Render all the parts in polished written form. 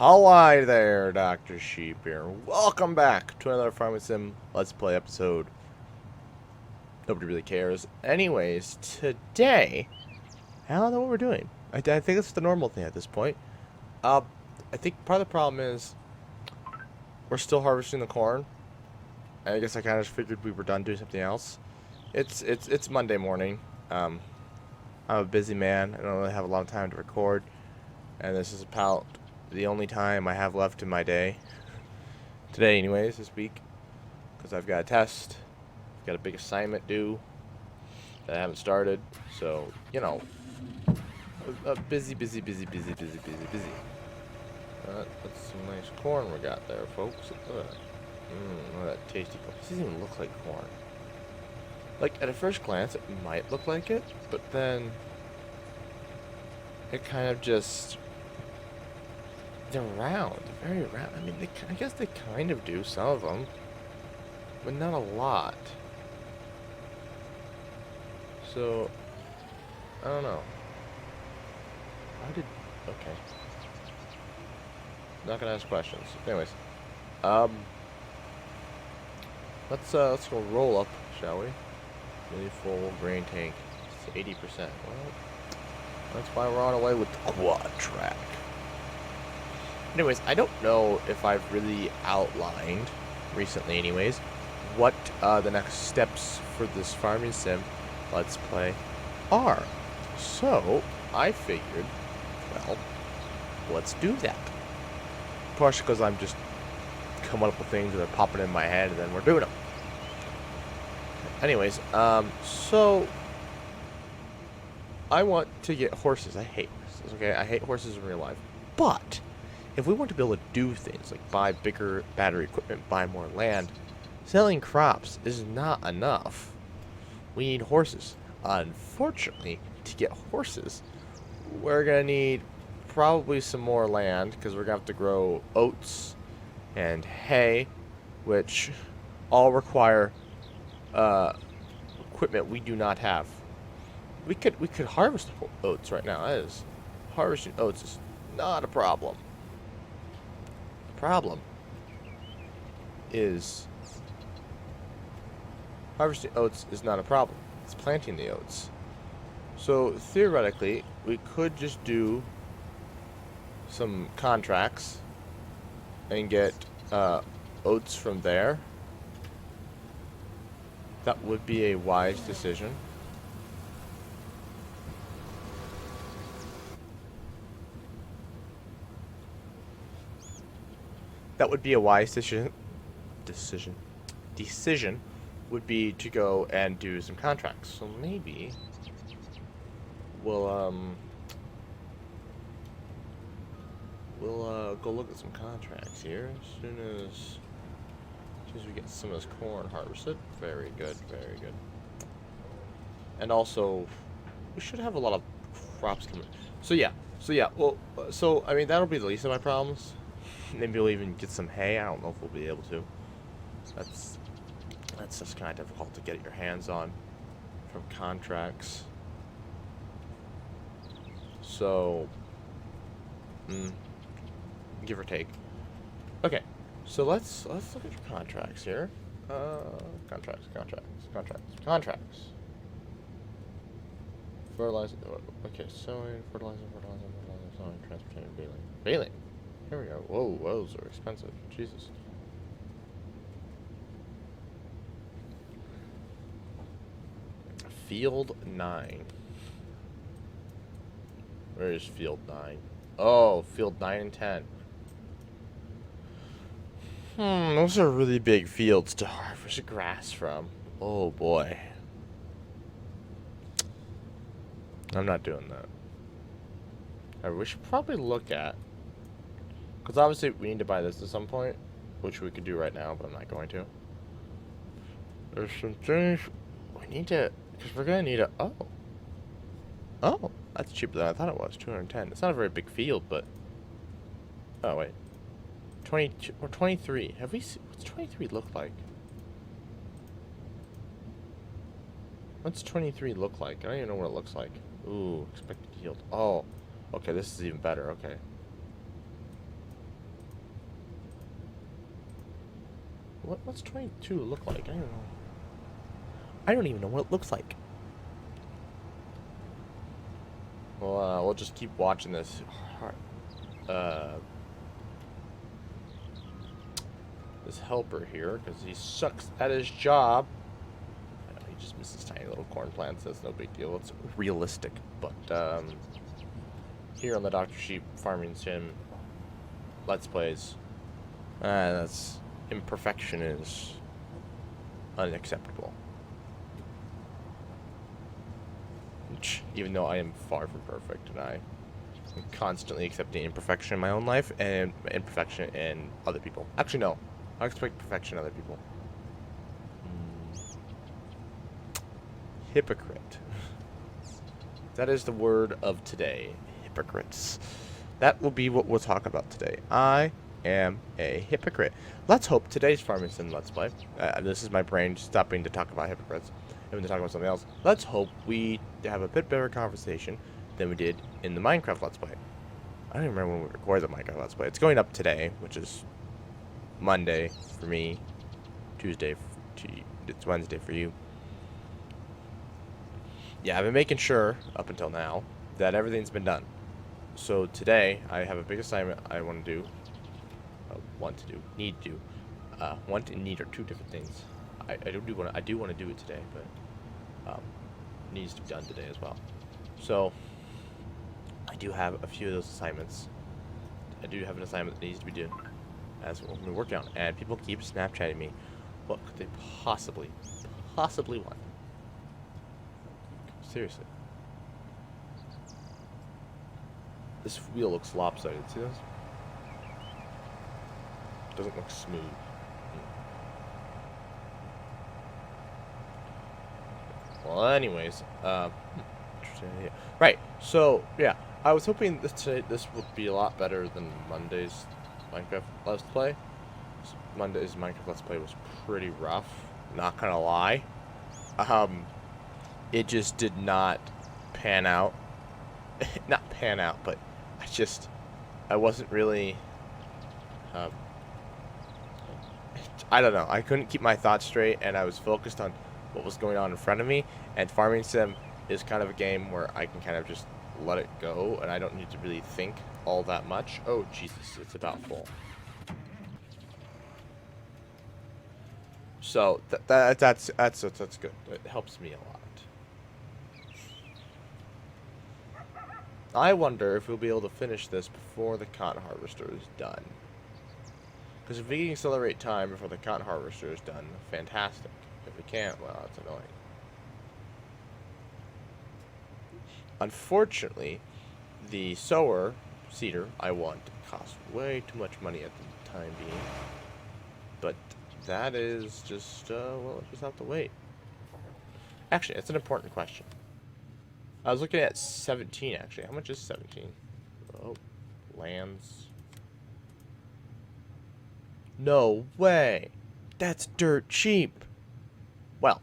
Hi there, Dr. Sheep here. Welcome back to another Farming Sim Let's Play episode. Nobody really cares. Anyways, today, I don't know what we're doing. I think it's the normal thing at this point. I think part of the problem is we're still harvesting the corn. I guess I kind of figured we were done doing something else. It's Monday morning. I'm a busy man. I don't really have a lot of time to record, and this is about the only time I have left in my day. Today, anyways, this week, because I've got a test, I've got a big assignment due that I haven't started. So, you know, busy. That's some nice corn we got there, folks. Look at that tasty corn. This doesn't even look like corn. Like, at a first glance, it might look like it, but then it kind of just... They're round. They're very round. I mean, I guess they kind of do, some of them, but not a lot. So, I don't know. Okay. Not gonna ask questions. Anyways, let's go roll up, shall we? Really full grain tank. It's 80%. Well, that's why we're on our way with the quad track. Anyways, I don't know if I've really outlined, recently anyways, what the next steps for this farming sim Let's Play are. So, I figured, well, let's do that. Partially because I'm just coming up with things that are popping in my head and then we're doing them. Anyways, so, I want to get horses. I hate horses, okay? I hate horses in real life. But if we want to be able to do things like buy bigger battery equipment, buy more land, selling crops is not enough. We need horses. Unfortunately, to get horses, we're going to need probably some more land because we're going to have to grow oats and hay, which all require equipment we do not have. We could harvest oats right now. Harvesting oats is not a problem. Problem is harvesting oats is not a problem. It's planting the oats. So theoretically, we could just do some contracts and get oats from there. That would be a wise decision. That would be a wise decision would be to go and do some contracts. So maybe we'll go look at some contracts here as soon as we get some of this corn harvested. Very good. And also, we should have a lot of crops coming. So yeah. Well, so I mean that'll be the least of my problems. Maybe we'll even get some hay. I don't know if we'll be able to. That's just kind of difficult to get your hands on from contracts. So, give or take. Okay, so let's look at your contracts here. Contracts. Fertilizer. Okay, sowing, fertilizer, sowing, transportation, baling. Here we go. Whoa, those are expensive. Jesus. Field 9. Where is Field 9? Oh, Field 9 and 10. Those are really big fields to harvest grass from. Oh boy. I'm not doing that. We should probably look at, because obviously we need to buy this at some point, which we could do right now, but I'm not going to. There's some things we need to, because we're going to need a, oh, that's cheaper than I thought it was, 210. It's not a very big field, but, oh wait, 22 or 23. Have we seen, what's 23 look like? What's 23 look like? I don't even know what it looks like. Ooh, expected yield. Oh, okay, this is even better, okay. What's 22 look like? I don't know. I don't even know what it looks like. Well, we'll just keep watching this. This helper here, because he sucks at his job. He just misses tiny little corn plants. That's no big deal. It's realistic. But here on the Dr. Sheep Farming Sim Let's Plays, that's imperfection is unacceptable. Even though I am far from perfect, and I am constantly accepting imperfection in my own life and imperfection in other people. Actually, no. I expect perfection in other people. Hypocrite. That is the word of today. Hypocrites. That will be what we'll talk about today. I am a hypocrite. Let's hope today's Farming Sim Let's Play. This is my brain stopping to talk about hypocrites. And to talk about something else. Let's hope we have a bit better conversation than we did in the Minecraft Let's Play. I don't even remember when we recorded the Minecraft Let's Play. It's going up today, which is Monday for me. Tuesday to you. It's Wednesday for you. Yeah, I've been making sure, up until now, that everything's been done. So today, I have a big assignment I want to do. Need to do. Want and need are two different things. I do want to do it today, but it needs to be done today as well. So I do have a few of those assignments. I do have an assignment that needs to be done as we'll be working on, and people keep Snapchatting me. What could they possibly want? Seriously. This wheel looks lopsided. See this? Doesn't look smooth. Well, anyways, right. So yeah, I was hoping that today this would be a lot better than Monday's Minecraft Let's Play. Monday's Minecraft Let's Play was pretty rough. Not gonna lie. It just did not pan out. Not pan out, but I wasn't really. I don't know. I couldn't keep my thoughts straight, and I was focused on what was going on in front of me. And Farming Sim is kind of a game where I can kind of just let it go, and I don't need to really think all that much. Oh Jesus, it's about full. So that's good. It helps me a lot. I wonder if we'll be able to finish this before the cotton harvester is done. Because if we can accelerate time before the cotton harvester is done, fantastic. If we can't, well, that's annoying. Unfortunately, the seeder I want costs way too much money at the time being. But that is just, well, we'll just have to wait. Actually, it's an important question. I was looking at 17, actually. How much is 17? Oh, lands. No way. That's dirt cheap. Well,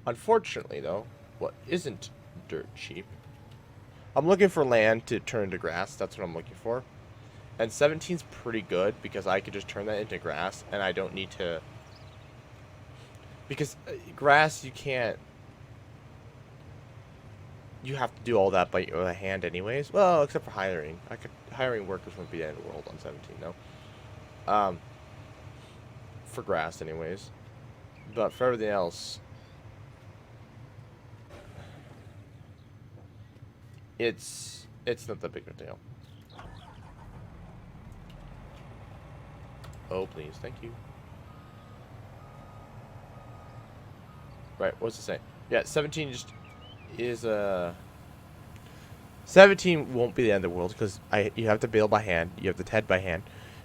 unfortunately, though, what isn't dirt cheap? I'm looking for land to turn into grass. That's what I'm looking for. And 17's pretty good because I could just turn that into grass and I don't need to... Because grass, you can't... You have to do all that by hand anyways. Well, except for hiring. Hiring workers wouldn't be the end of the world on 17, no. For grass anyways. But for everything else, it's not that big of a deal. Oh, please. Thank you. Right, what's it say? Yeah, 17 just is 17 won't be the end of the world because you have to bale by hand, you have to head by hand,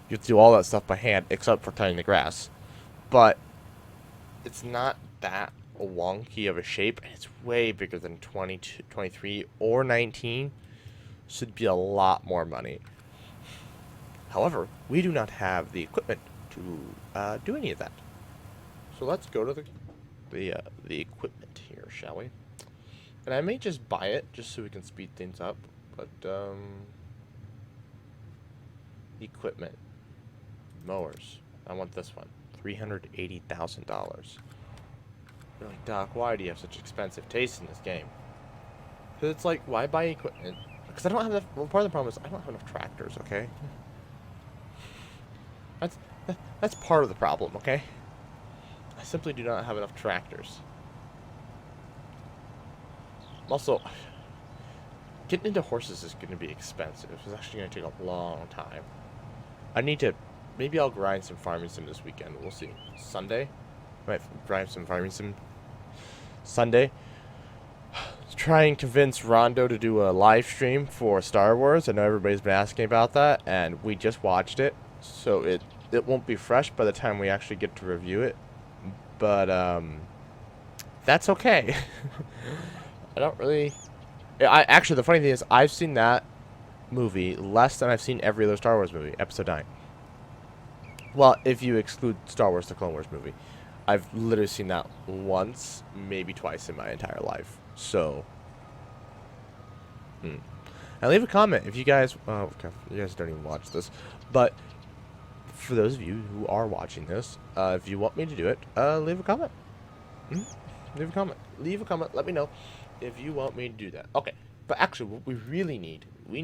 you have to do all that stuff by hand except for cutting the grass. But it's not that wonky of a shape, and it's way bigger than 22, 23 or 19. Should be a lot more money. However, we do not have the equipment to do any of that. So let's go to the equipment here, shall we? And I may just buy it just so we can speed things up. But equipment, mowers. I want this one $380,000. You're like, Doc, why do you have such expensive taste in this game? Because it's like, why buy equipment? Because I don't have enough. Well, part of the problem is I don't have enough tractors. Okay. That's part of the problem. Okay. I simply do not have enough tractors. Also, getting into horses is going to be expensive. It's actually going to take a long time. I need to... Maybe I'll grind some farming sim this weekend. We'll see. Sunday? I might grind some farming sim Sunday. Try and convince Rondo to do a live stream for Star Wars. I know everybody's been asking about that, and we just watched it. So it won't be fresh by the time we actually get to review it. But, that's okay. I don't really... Actually, the funny thing is, I've seen that movie less than I've seen every other Star Wars movie, Episode 9. Well, if you exclude Star Wars, the Clone Wars movie. I've literally seen that once, maybe twice in my entire life. So... And leave a comment if you guys... Oh, okay, you guys don't even watch this. But, for those of you who are watching this, if you want me to do it, leave a comment. Leave a comment. Leave a comment. Let me know if you want me to do that. Okay. But actually, what we really need, what we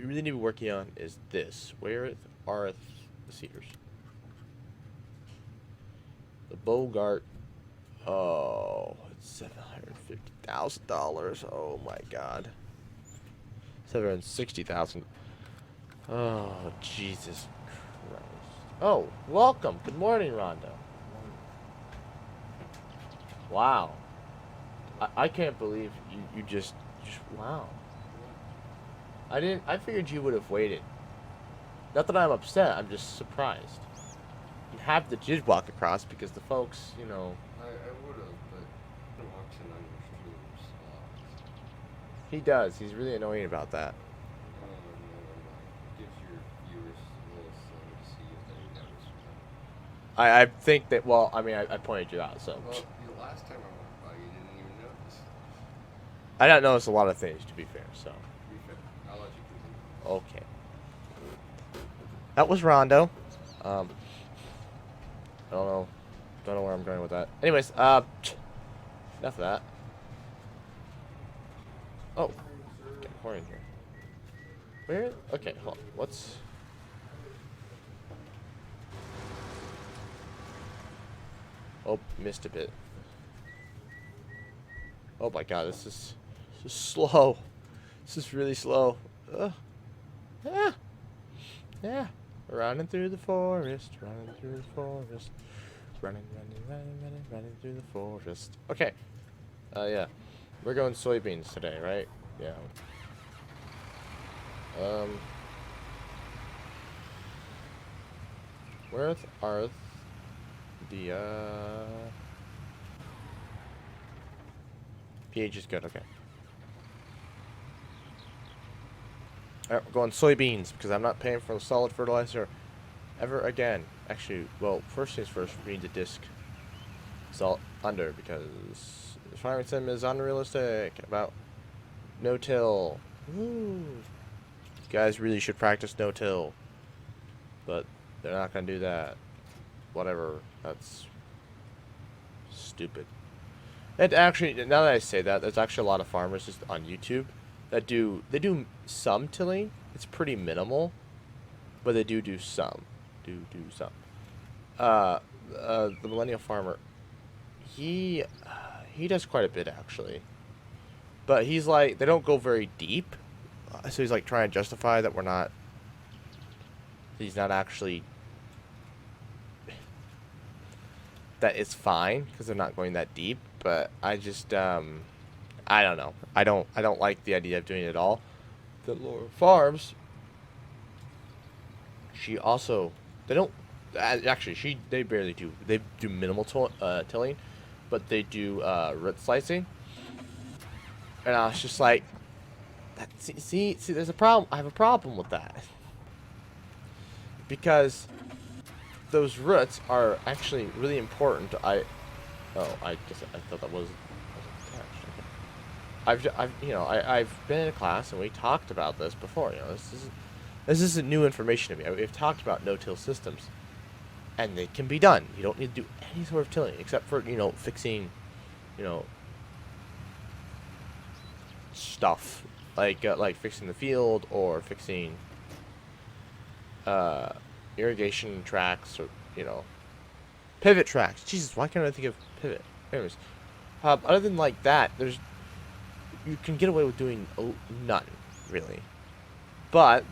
really need to be working on is this. Where are the cedars? The Bogart. Oh, it's $750,000. Oh my God. 760,000. Oh, Jesus Christ. Oh, welcome. Good morning, Rhonda. Wow. I can't believe you just wow. I figured you would have waited. Not that I'm upset, I'm just surprised. You have the jizz walk across because the folks, you know. I would have, but it walks in on your streams. He does. He's really annoying about that. Gives your viewers a little something to see if they notice. I think that, well, I mean, I pointed you out, so. Well, the last time I walked by, you didn't even notice. I don't notice a lot of things, to be fair, so. To be fair, I'll let you continue. Okay. That was Rondo. I don't know where I'm going with that. Anyways, enough of that. Oh, get more in here. Where? Okay, hold on. What's? Oh, missed a bit. Oh my God, this is slow. This is really slow. Yeah. Yeah. Running through the forest, running through the forest. Running through the forest. Okay. Yeah. We're going soybeans today, right? Yeah. Where are the, pH is good, okay. Alright, we're going soybeans, because I'm not paying for the solid fertilizer ever again. Actually, well, first things first, we need to disc salt under, because farming sim is unrealistic about no-till. Woo. You guys really should practice no-till. But they're not going to do that. Whatever. That's stupid. And actually, now that I say that, there's actually a lot of farmers just on YouTube that do some tilling. It's pretty minimal, but they do some. Do some. The millennial farmer, he does quite a bit actually, but he's like, they don't go very deep, so he's like trying to justify that he's not actually, that it's fine because they're not going that deep. But I just I don't know. I don't like the idea of doing it at all. The Laura Farms, she also, they don't actually, they barely do, they do minimal tilling, but they do root slicing. And I was just like, see, there's a problem. I have a problem with that. Because those roots are actually really important. I thought that was attached. Okay. I've been in a class and we talked about this before. You know, this isn't new information to me. We've talked about no-till systems, And they can be done. You don't need to do any sort of tilling except for, fixing, you know, stuff like fixing the field or fixing irrigation tracks, or pivot tracks. Jesus, why can't I think of pivot? Anyways, other than like that, you can get away with doing none really, but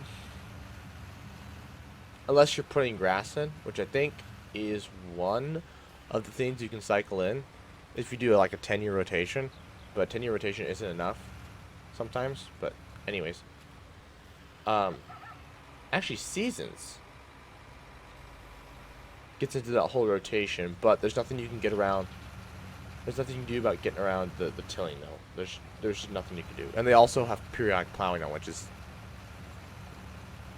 unless you're putting grass in, which I think is one of the things you can cycle in if you do like a 10-year rotation, but 10-year rotation isn't enough sometimes. But anyways, actually seasons gets into that whole rotation, but there's nothing you can get around. There's nothing you can do about getting around the tilling though. There's nothing you can do. And they also have periodic plowing on, which is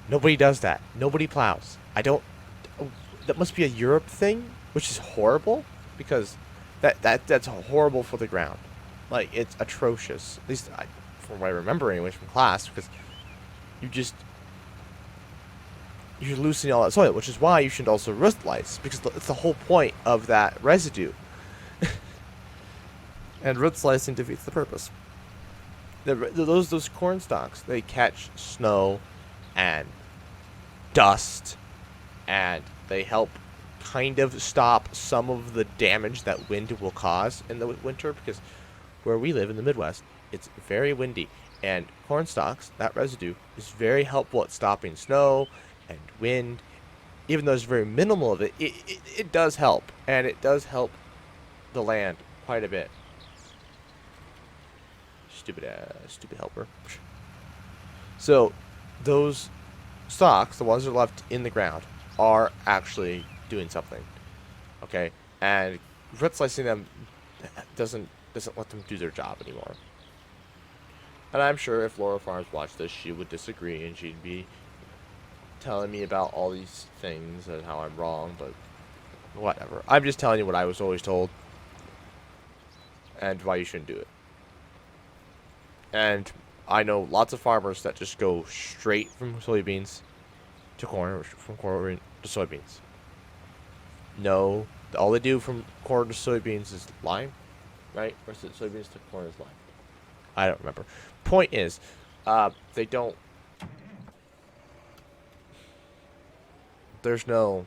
nobody does that. Nobody plows. That must be a Europe thing, which is horrible because that's horrible for the ground. Like, it's atrocious. At least from what I remember anyways from class, because you're loosening all that soil, which is why you should also root lice, because it's the whole point of that residue. And root slicing defeats the purpose. Those corn stalks, they catch snow and dust, and they help kind of stop some of the damage that wind will cause in the winter, because where we live in the Midwest, it's very windy, and corn stalks, that residue, is very helpful at stopping snow and wind. Even though there's very minimal of it, it does help, and it does help the land quite a bit. Stupid helper. So those stalks, the ones that are left in the ground, are actually doing something. Okay, and root slicing them doesn't let them do their job anymore. And I'm sure if Laura Farms watched this, she would disagree, and she'd be telling me about all these things and how I'm wrong, but whatever. I'm just telling you what I was always told and why you shouldn't do it. And I know lots of farmers that just go straight from soybeans to corn, or from corn to soybeans. No, all they do from corn to soybeans is lime, right? Or is it soybeans to corn is lime? I don't remember. Point is, they don't. There's no.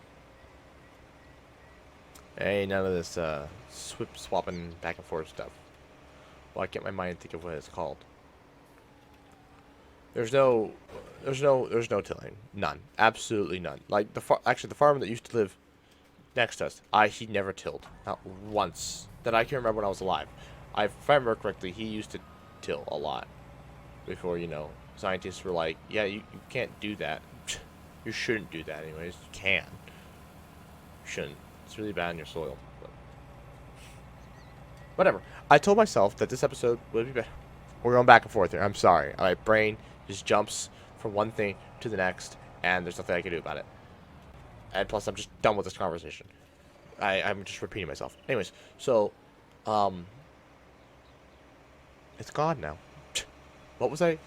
Hey, none of this swapping back and forth stuff. Well, I can't my mind think of what it's called. There's no tilling. None. Absolutely none. Like actually the farmer that used to live next to us, he never tilled. Not once. That I can remember when I was alive. If I remember correctly, he used to till a lot. Before, scientists were like, yeah, you can't do that. You shouldn't do that anyways. You can. You shouldn't. It's really bad in your soil. But whatever. I told myself that this episode would be better. We're going back and forth here. I'm sorry. My brain just jumps from one thing to the next, and there's nothing I can do about it. And plus, I'm just done with this conversation. I'm just repeating myself. Anyways, so, it's gone now. What was I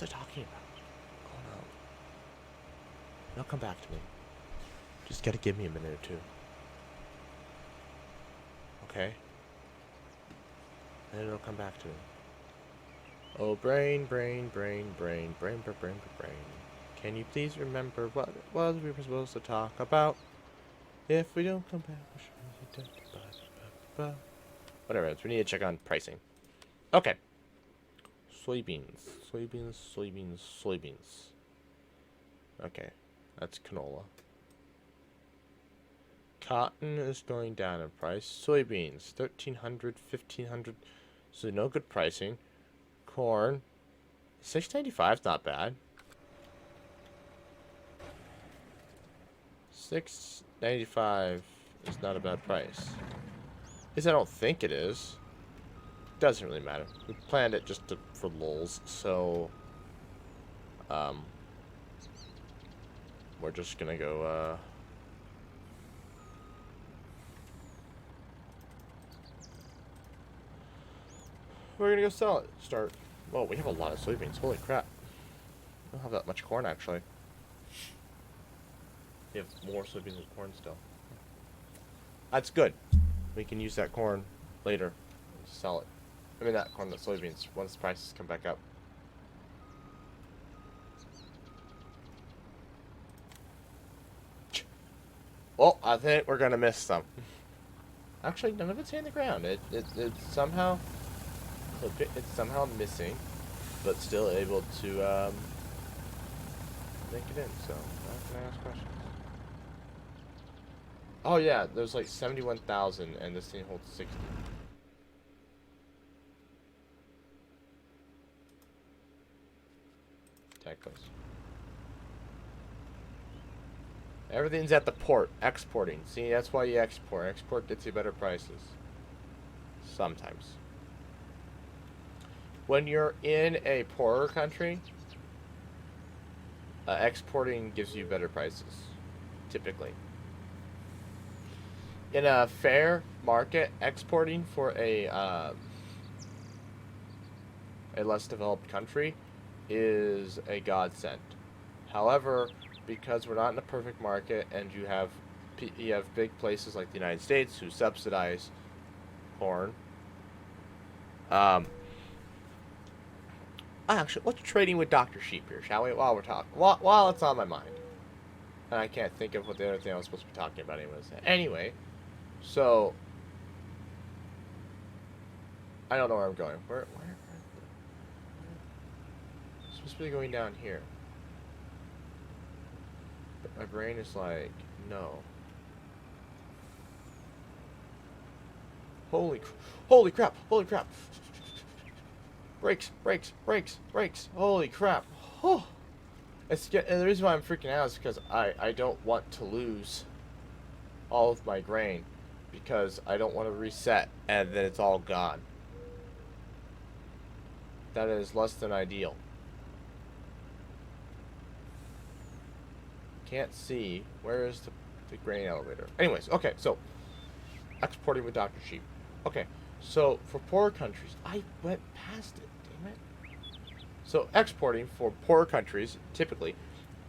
talking about? Oh no. It'll come back to me. Just gotta give me a minute or two. Okay? And it'll come back to me. Oh, brain. Can you please remember what it was we were supposed to talk about? If we don't come back, whatever. We need to check on pricing. Okay. Soybeans. Okay. That's canola. Cotton is going down in price. Soybeans, 1,300, 1,500. So no good pricing. Corn, $6.95 is not bad. $6.95 is not a bad price. At least I don't think it is. Doesn't really matter. We planned it just for lulz, so we're just gonna go we're gonna go sell it. Well, we have a lot of soybeans. Holy crap. We don't have that much corn, actually. You have more soybeans than corn still. That's good. We can use that corn later and sell it. I mean, that corn, the soybeans, once prices come back up. Well, I think we're gonna miss some. Actually, none of it's in the ground. It's somehow missing, but still able to make it in. So now can I ask questions? Oh yeah, there's like 71,000, and this thing holds 60. Typos. Everything's at the port, exporting. See, that's why you export. Export gets you better prices. Sometimes. When you're in a poorer country, exporting gives you better prices, typically. In a fair market, exporting for a less developed country is a godsend. However, because we're not in a perfect market, and you have big places like the United States who subsidize corn. Actually, let's trading with Dr. Sheep here, shall we? While we're talking, while it's on my mind, and I can't think of what the other thing I was supposed to be talking about anyways. Anyway, so I don't know where I'm going. Where? I'm supposed to be going down here. But my brain is like, no. Holy crap! Holy crap! Brakes! Holy crap! Oh. And the reason why I'm freaking out is because I don't want to lose all of my grain, because I don't want to reset and then it's all gone. That is less than ideal. Can't see. Where is the grain elevator? Anyways, okay, so exporting with Dr. Sheep. Okay, so for poor countries, I went past it, damn it. So exporting for poor countries typically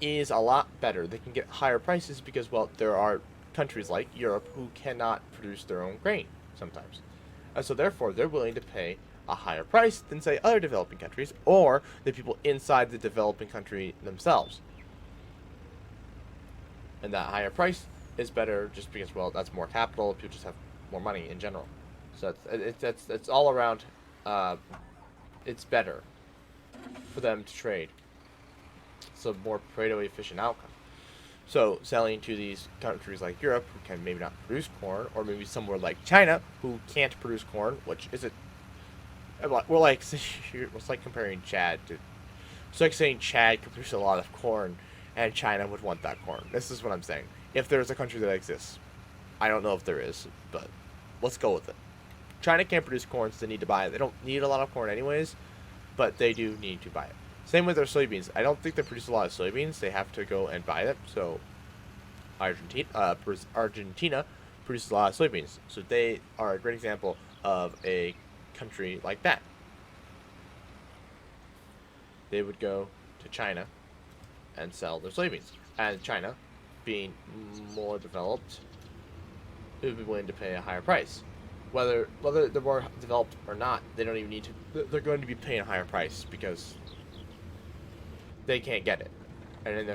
is a lot better. They can get higher prices because, well, there are countries like Europe who cannot produce their own grain sometimes. And so therefore they're willing to pay a higher price than, say, other developing countries or the people inside the developing country themselves. And that higher price is better just because, well, that's more capital. People just have more money in general. So it's all around. It's better for them to trade. It's a more Pareto efficient outcome. So selling to these countries like Europe, who can maybe not produce corn, or maybe somewhere like China, who can't produce corn, which is we're like, it's like comparing Chad to. It's like saying Chad could produce a lot of corn, and China would want that corn. This is what I'm saying. If there's a country that exists, I don't know if there is, but let's go with it. China can't produce corn, so they need to buy it. They don't need a lot of corn anyways, but they do need to buy it. Same with their soybeans. I don't think they produce a lot of soybeans. They have to go and buy them. So Argentina produces a lot of soybeans. So they are a great example of a country like that. They would go to China and sell their soybeans. And China, being more developed, it would be willing to pay a higher price. Whether they're more developed or not, they don't even need to. They're going to be paying a higher price because they can't get it. And in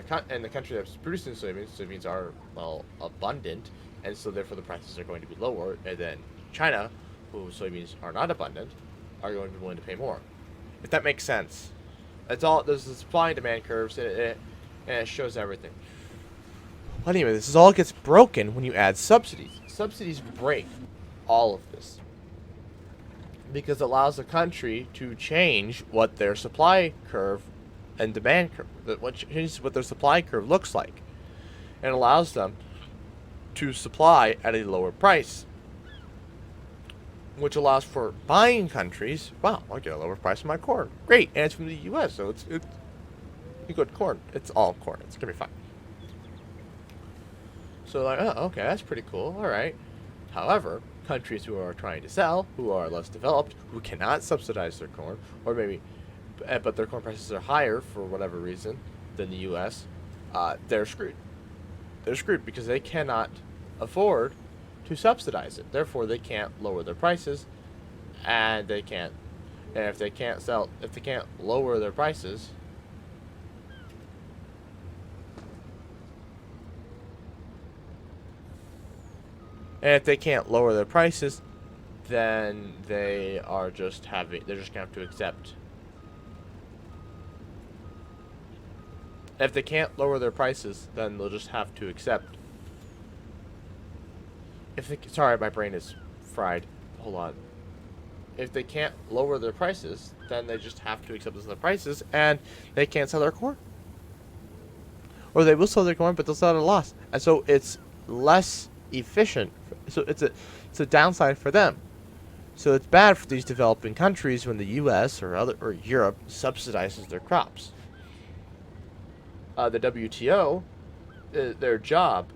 the country that's producing soybeans are, well, abundant, and so therefore the prices are going to be lower. And then China, whose soybeans are not abundant, are going to be willing to pay more. If that makes sense. That's all. There's the supply and demand curves, and it shows everything. Anyway, this all gets broken when you add subsidies. Subsidies break all of this because it allows the country to change what their supply curve and demand curve, what their supply curve looks like, and allows them to supply at a lower price, which allows for buying countries. Wow, I'll get a lower price on my corn. Great, and it's from the U.S., so it's good corn. It's all corn. It's gonna be fine. So like, oh, okay, that's pretty cool. All right. However, countries who are trying to sell, who are less developed, who cannot subsidize their corn, or maybe, but their corn prices are higher for whatever reason than the U.S., they're screwed. they're screwed because they cannot afford to subsidize it. Therefore, they can't lower their prices, and they can't. And if they can't lower their prices, then they're just gonna have to accept. If they can't lower their prices, then they'll just have to accept. Sorry, my brain is fried. Hold on. If they can't lower their prices, then they just have to accept the prices, and they can't sell their corn. Or they will sell their corn, but they'll sell it at a loss. And so it's less efficient. So it's a downside for them. So it's bad for these developing countries when the U.S. or Europe subsidizes their crops. The WTO, their job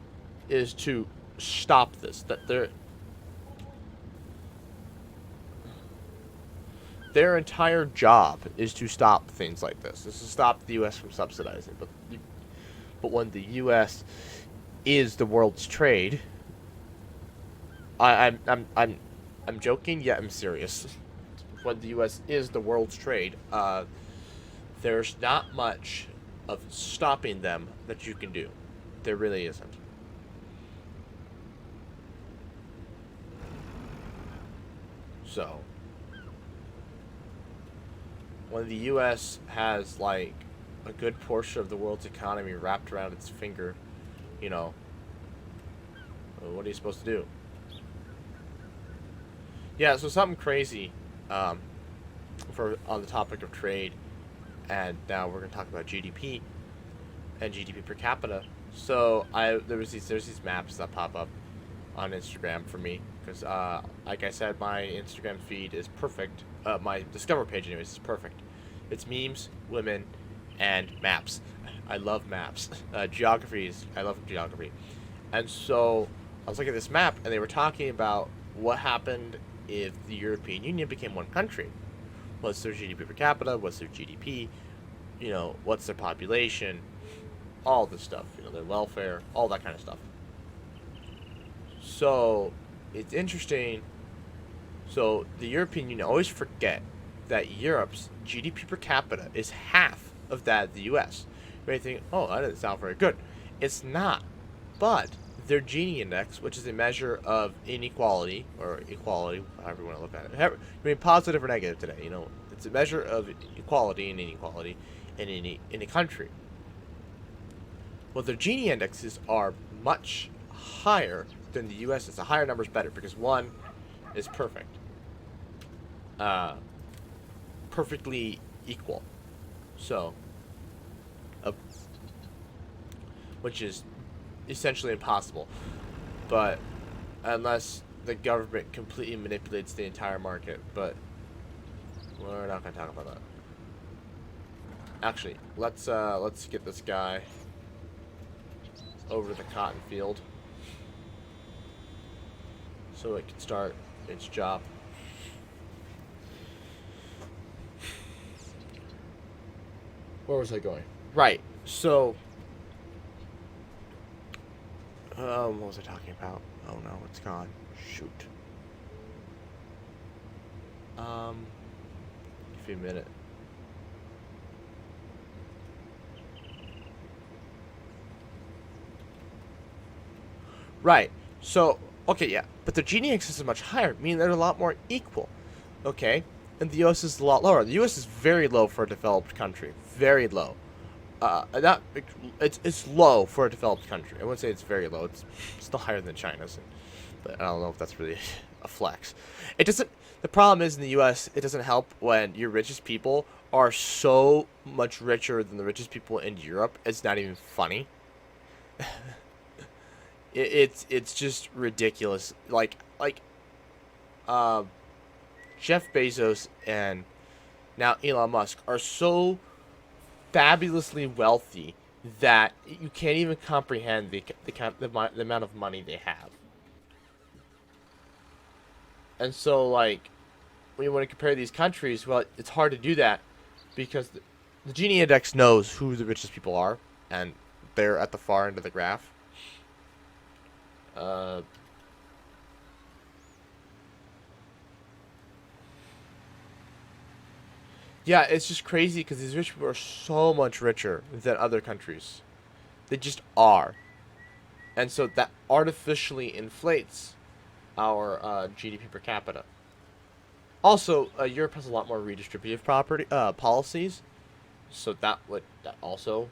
is to stop this. Their entire job is to stop things like this. Is to stop the U.S. from subsidizing. But when the U.S. is the world's trade, I'm joking, yet I'm serious. When the U.S. is the world's trade, there's not much of stopping them that you can do. There really isn't. So, when the U.S. has, like, a good portion of the world's economy wrapped around its finger, what are you supposed to do? Yeah, so something crazy, on the topic of trade, and now we're going to talk about GDP and GDP per capita. So there's these maps that pop up on Instagram for me because, like I said, my Instagram feed is perfect. My Discover page, anyways, is perfect. It's memes, women, and maps. I love maps. I love geography. And so I was looking at this map, and they were talking about what happened if the European Union became one country. What's their GDP per capita? What's their GDP? What's their population? All this stuff. Their welfare, all that kind of stuff. So, it's interesting. So, the European Union always forget that Europe's GDP per capita is half of that of the U.S. You may think, oh, that doesn't sound very good. It's not. But their Gini index, which is a measure of inequality, or equality, however you want to look at it. Positive or negative today, It's a measure of equality and inequality in a country. Well, their Gini indexes are much higher than the U.S. The higher number is better because one is perfect. Perfectly equal. So, which is essentially impossible. But unless the government completely manipulates the entire market, but we're not going to talk about that. Actually, let's get this guy over to the cotton field so it can start its job. Where was I going? Right. So, what was I talking about? Oh no, it's gone. Shoot. Give me a minute. Right. So, okay, yeah. But the Gini index is much higher, meaning they're a lot more equal. Okay? And the U.S. is a lot lower. The U.S. is very low for a developed country. Very low. It's low for a developed country. I wouldn't say it's very low. It's still higher than China's. But I don't know if that's really a flex. It doesn't... The problem is in the U.S., it doesn't help when your richest people are so much richer than the richest people in Europe. It's not even funny. It's just ridiculous. Like Jeff Bezos and now Elon Musk are so fabulously wealthy that you can't even comprehend the amount of money they have. And so, like, when you want to compare these countries, well, it's hard to do that because the Gini index knows who the richest people are, and they're at the far end of the graph. Uh, yeah, it's just crazy because these rich people are so much richer than other countries. They just are. And so that artificially inflates our GDP per capita. Also, Europe has a lot more redistributive property policies, so that also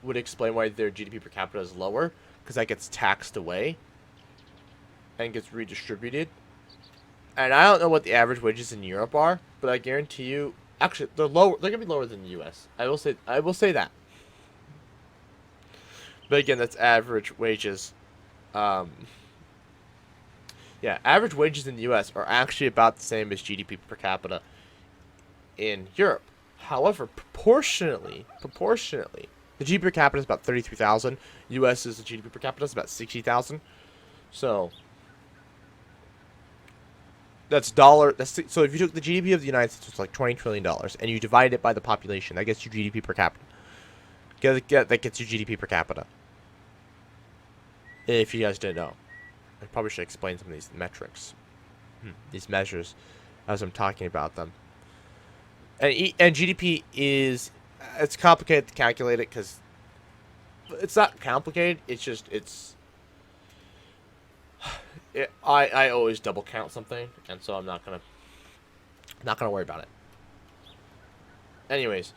would explain why their GDP per capita is lower, because that gets taxed away and gets redistributed. And I don't know what the average wages in Europe are, but I guarantee you, actually, they're lower. They're gonna be lower than the U.S. I will say that. But again, that's average wages. Um, yeah, average wages in the U.S. are actually about the same as GDP per capita in Europe. However, proportionately, the GDP per capita is about 33,000. U.S. is the GDP per capita is about 60,000. So that's dollar. So if you took the GDP of the United States, it's like $20 trillion, and you divide it by the population, that gets you GDP per capita. That gets you GDP per capita. If you guys didn't know, I probably should explain some of these metrics, these measures, as I'm talking about them. And GDP is, it's complicated to calculate it because it's not complicated. It's just I always double count something, and so I'm not gonna worry about it. Anyways,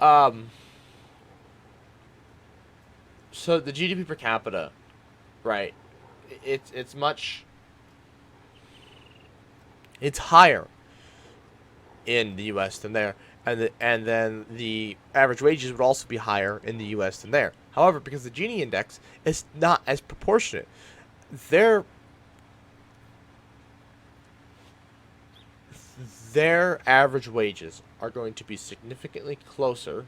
so the GDP per capita, right? It's higher in the U.S. than there, and then the average wages would also be higher in the U.S. than there. However, because the Gini index is not as proportionate, their average wages are going to be significantly closer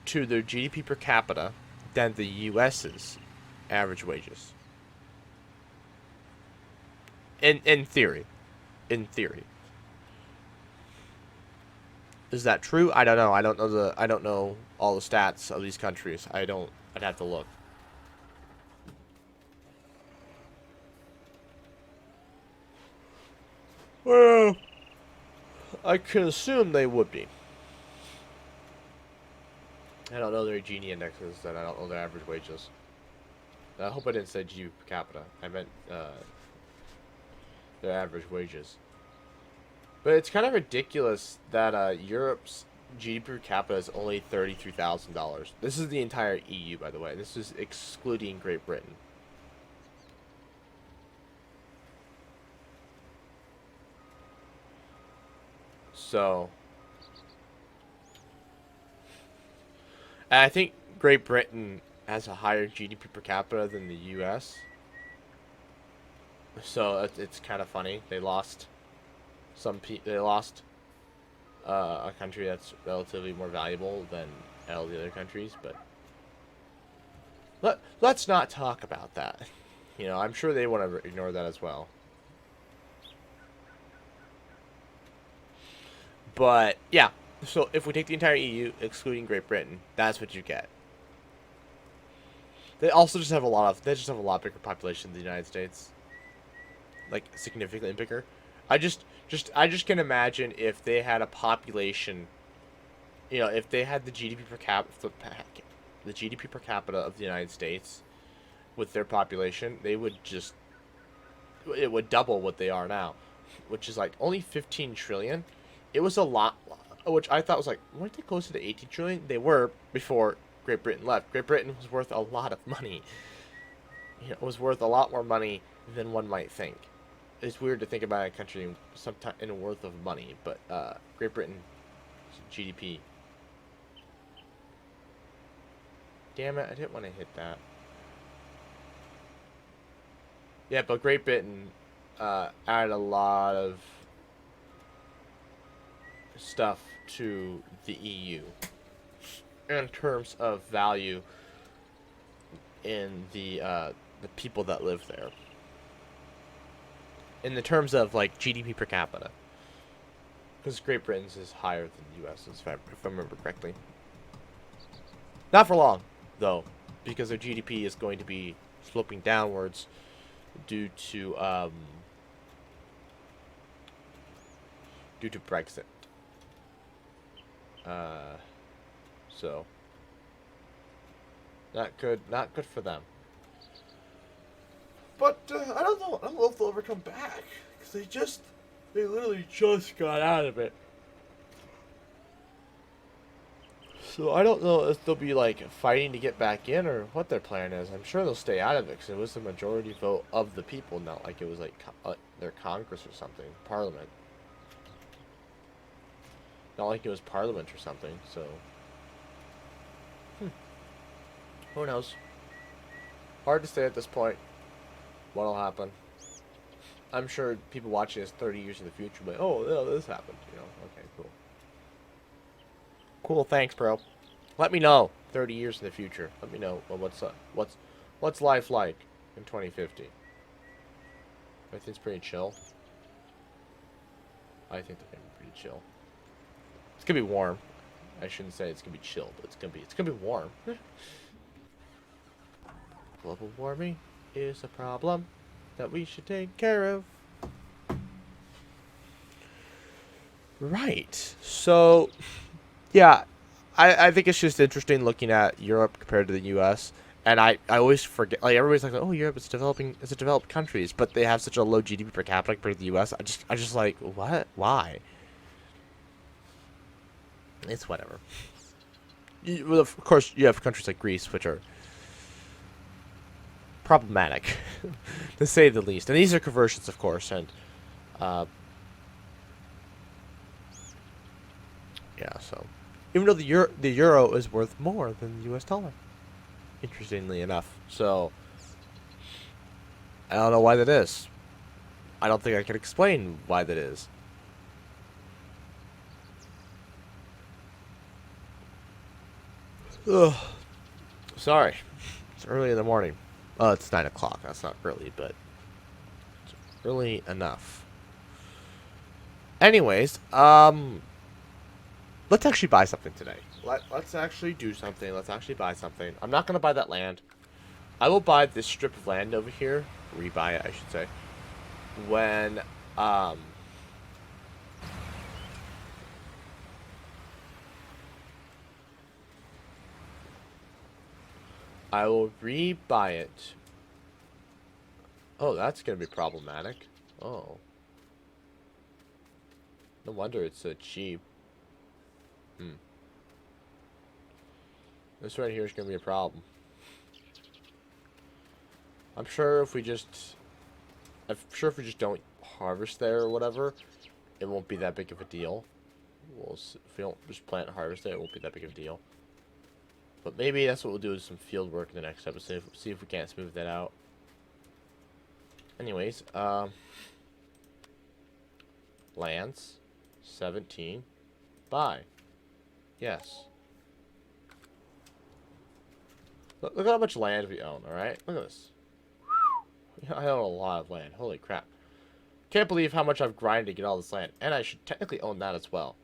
to their GDP per capita than the U.S.'s average wages. In theory. In theory. Is that true? I don't know. I don't know all the stats of these countries. I'd have to look. Well, I can assume they would be. I don't know their Gini indexes, and I don't know their average wages. I hope I didn't say GDP per capita. I meant their average wages. But it's kind of ridiculous that Europe's GDP per capita is only $33,000. This is the entire EU, by the way. This is excluding Great Britain. So, and I think Great Britain has a higher GDP per capita than the U.S. So it's kind of funny. They lost a country that's relatively more valuable than all the other countries, but let's not talk about that. You know, I'm sure they want to ignore that as well. But yeah, so if we take the entire EU, excluding Great Britain, that's what you get. They also just have a lot bigger population than the United States, like significantly bigger. I just can imagine if they had a population, you know, if they had the GDP per capita of the United States with their population, it would double what they are now, which is like only 15 trillion. It was a lot, which I thought was like, weren't they closer to 18 trillion? They were before Great Britain left. Great Britain was worth a lot of money. You know, it was worth a lot more money than one might think. It's weird to think about a country sometime in a worth of money, but Great Britain GDP. Damn it! I didn't want to hit that. Yeah, but Great Britain added a lot of stuff to the EU in terms of value in the people that live there. In the terms of like GDP per capita, because Great Britain's is higher than the U.S. if I remember correctly. Not for long, though. because their GDP is going to be sloping downwards due to Brexit. So not good. Not good for them. But I don't know. I don't know if they'll ever come back because they literally just got out of it. So I don't know if they'll be like fighting to get back in or what their plan is. I'm sure they'll stay out of it because it was the majority vote of the people, not like it was like their Congress or something, Parliament. Not like it was Parliament or something. So who knows? Hard to say at this point what'll happen. I'm sure people watching this 30 years in the future, but oh, yeah, this happened. You know? Okay, cool. Cool, thanks, bro. Let me know 30 years in the future. Let me know what's life like in 2050. I think it's pretty chill. I think they're gonna be pretty chill. It's gonna be warm. I shouldn't say it's gonna be chill, but it's gonna be warm. Global warming is a problem that we should take care of. Right. So, yeah, I think it's just interesting looking at Europe compared to the U.S. And I always forget, like, everybody's like, oh, Europe is it's a developed countries, but they have such a low GDP per capita compared to the U.S. I just like, what? Why? It's whatever. Well, of course, you have countries like Greece, which are problematic, to say the least. And these are conversions, of course, and yeah. So, even though the euro is worth more than the U.S. dollar, interestingly enough. So, I don't know why that is. I don't think I can explain why that is. Ugh. Sorry. It's early in the morning. It's 9 o'clock. That's not early, but it's early enough. Anyways, let's actually buy something today. Let's actually do something. Let's actually buy something. I'm not going to buy that land. I will buy this strip of land over here. Rebuy it, I should say. When, I will rebuy it. Oh, that's going to be problematic. Oh. No wonder it's so cheap. This right here is going to be a problem. I'm sure if we just don't harvest there or whatever, it won't be that big of a deal. If we don't just plant and harvest it won't be that big of a deal. But maybe that's what we'll do is some field work in the next episode. See if we can't smooth that out. Anyways, lands, 17, buy. Yes. Look at how much land we own, alright? Look at this. I own a lot of land. Holy crap. Can't believe how much I've grinded to get all this land. And I should technically own that as well.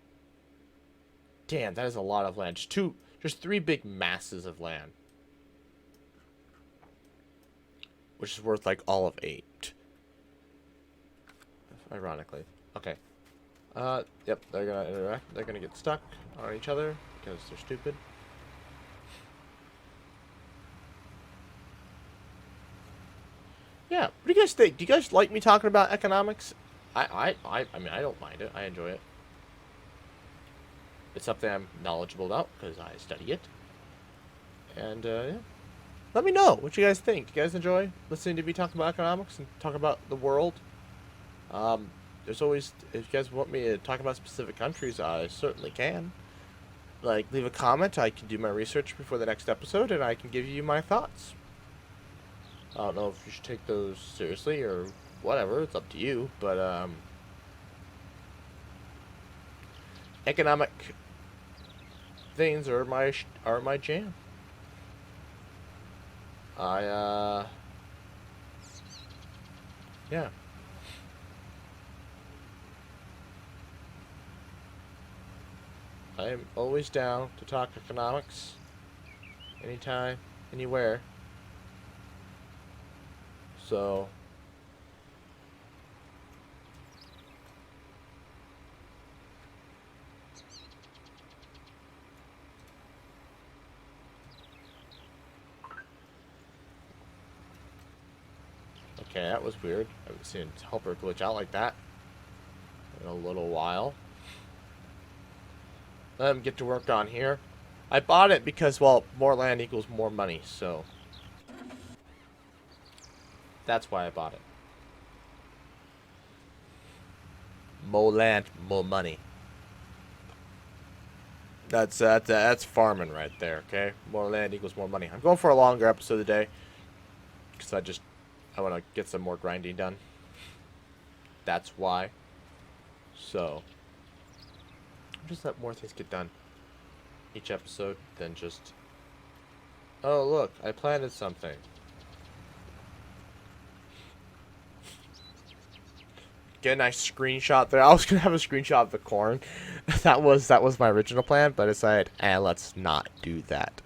Damn, that is a lot of land. Just 3 big masses of land. Which is worth like all of 8. Ironically. Okay. Yep, they're gonna interact. They're gonna get stuck on each other because they're stupid. Yeah, what do you guys think? Do you guys like me talking about economics? I mean, I don't mind it. I enjoy it. It's something I'm knowledgeable about because I study it. And, yeah. Let me know what you guys think. Do you guys enjoy listening to me talk about economics and talk about the world? There's always, if you guys want me to talk about specific countries, I certainly can. Like, leave a comment. I can do my research before the next episode, and I can give you my thoughts. I don't know if you should take those seriously or whatever. It's up to you. But, economic things are my jam. Yeah. I am always down to talk economics. Anytime, anywhere. So okay, that was weird. I haven't seen a helper glitch out like that in a little while. Let him get to work on here. I bought it because, well, more land equals more money, so that's why I bought it. More land, more money. That's farming right there, okay? More land equals more money. I'm going for a longer episode today because I want to get some more grinding done. That's why. So, just let more things get done each episode than just, oh look, I planted something. Get a nice screenshot there. I was gonna have a screenshot of the corn. that was my original plan, but I decided, let's not do that.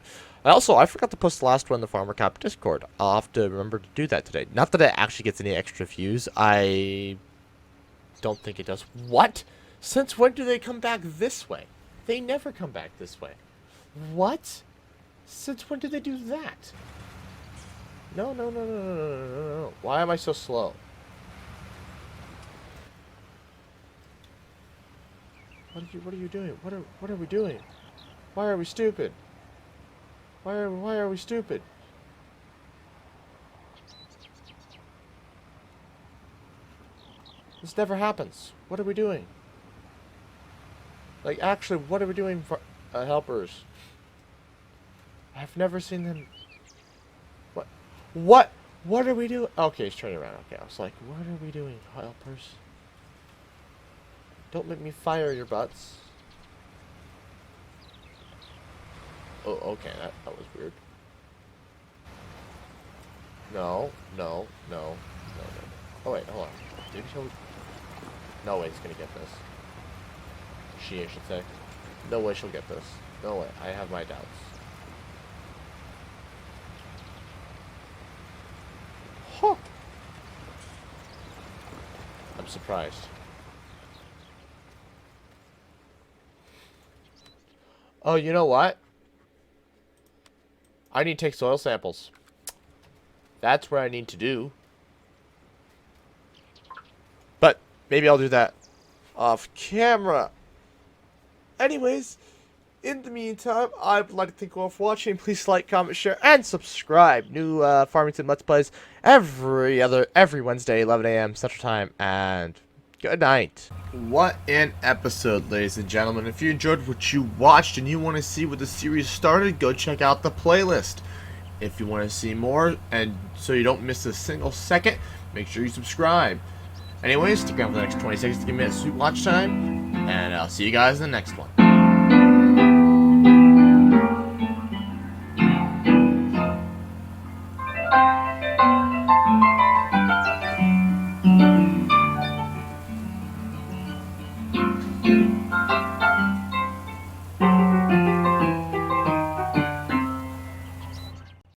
I forgot to post the last one in the Farmer Cap Discord. I'll have to remember to do that today. Not that it actually gets any extra views. I don't think it does. What? Since when do they come back this way? They never come back this way. What? Since when did they do that? No. Why am I so slow? What are you doing? What are we doing? Why are we stupid? Why are we stupid? This never happens. What are we doing? Like, actually, what are we doing for helpers? I've never seen them. What are we doing? Okay, he's turning around. Okay, I was like, what are we doing, helpers? Don't make me fire your butts. Oh, okay, that was weird. No. Oh, wait, hold on. Maybe she'll... No way he's gonna get this. She, I should say. No way she'll get this. No way. I have my doubts. Huh. I'm surprised. Oh, you know what? I need to take soil samples. That's what I need to do. But maybe I'll do that off camera. Anyways, in the meantime, I would like to thank you all for watching. Please like, comment, share, and subscribe. New Farmington Let's Plays every Wednesday, 11 a.m. Central Time, and good night. What an episode, ladies and gentlemen. If you enjoyed what you watched and you want to see what the series started, go check out the playlist. If you want to see more, and so you don't miss a single second, make sure you subscribe. Anyways, stick around for the next 20 seconds to give me a sweet watch time, and I'll see you guys in the next one.